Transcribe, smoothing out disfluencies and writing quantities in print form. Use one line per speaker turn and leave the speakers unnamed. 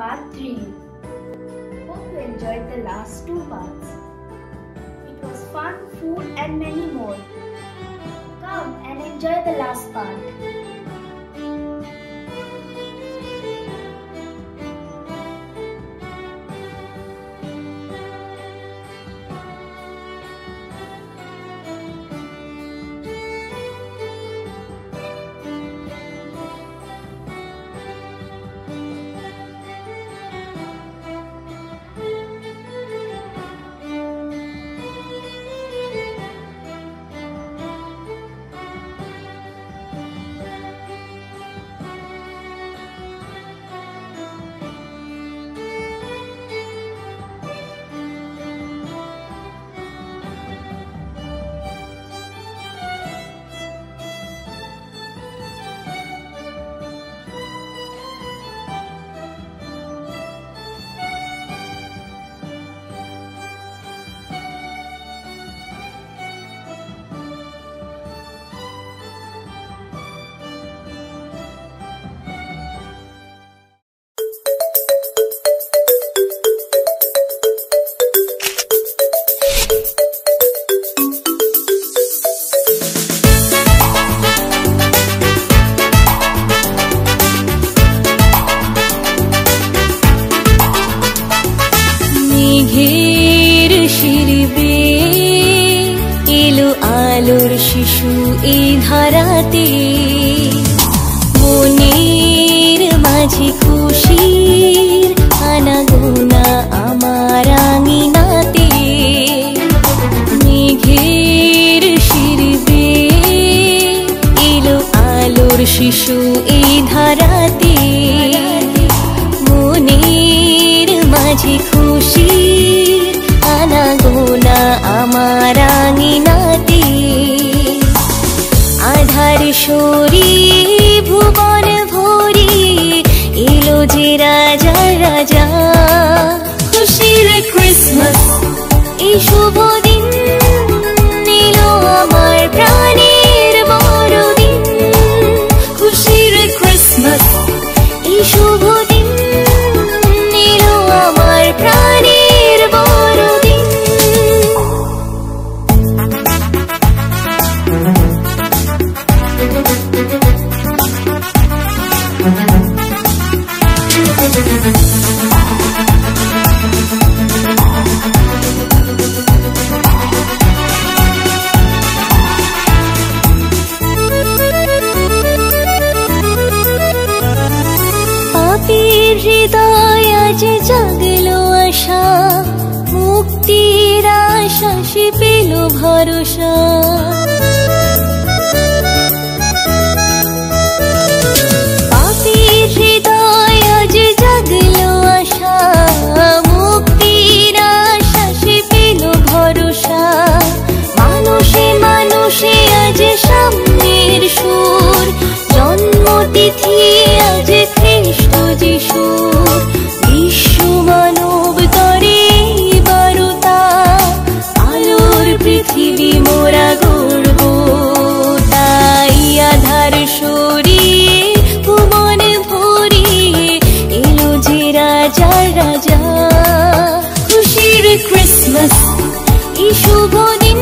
part 3. Hope you enjoyed the last 2 parts. It was fun, food and many more. Come and enjoy the last part.
আলোর শিশু এই ধারাতে মনের মাঝে খুশির আনাগোনা আমার আঙিনাতে মেঘের শিরবে এলো আলোর শিশু এই ধারাতে মনের মাঝে খুশির আনাগোনা আমার আঙিনাতে আধার সরিয়ে ভুবন ভরিয়ে এলো যে রাজা রাজা খুশির ক্রিসমাস এই শুভ দিন এলো আমার প্রাণের বড়দিন খুশির ক্রিসমাস এই শুভ দিন এলো আমার প্রাণের বড়দিন পাপীর হৃদয় আজ জাগলো আশা মুক্তির আশা সে পেল ভরসা পাপীর হৃদয় আজ জাগলো আশা মুক্তির আশা সে পেল ভরসা মানুষে মানুষে আজ সামনের সুর জন্মতিথি আজ খ্রিস্ট যিশুর বিশ্ব মানব তরে বারতা আলোর পৃথিবী মোরা গড়ব তাই আধার সরিয়ে ভুবন ভরিয়ে এলো যে রাজা রাজা খুশির ক্রিসমাস এই শুভ দিন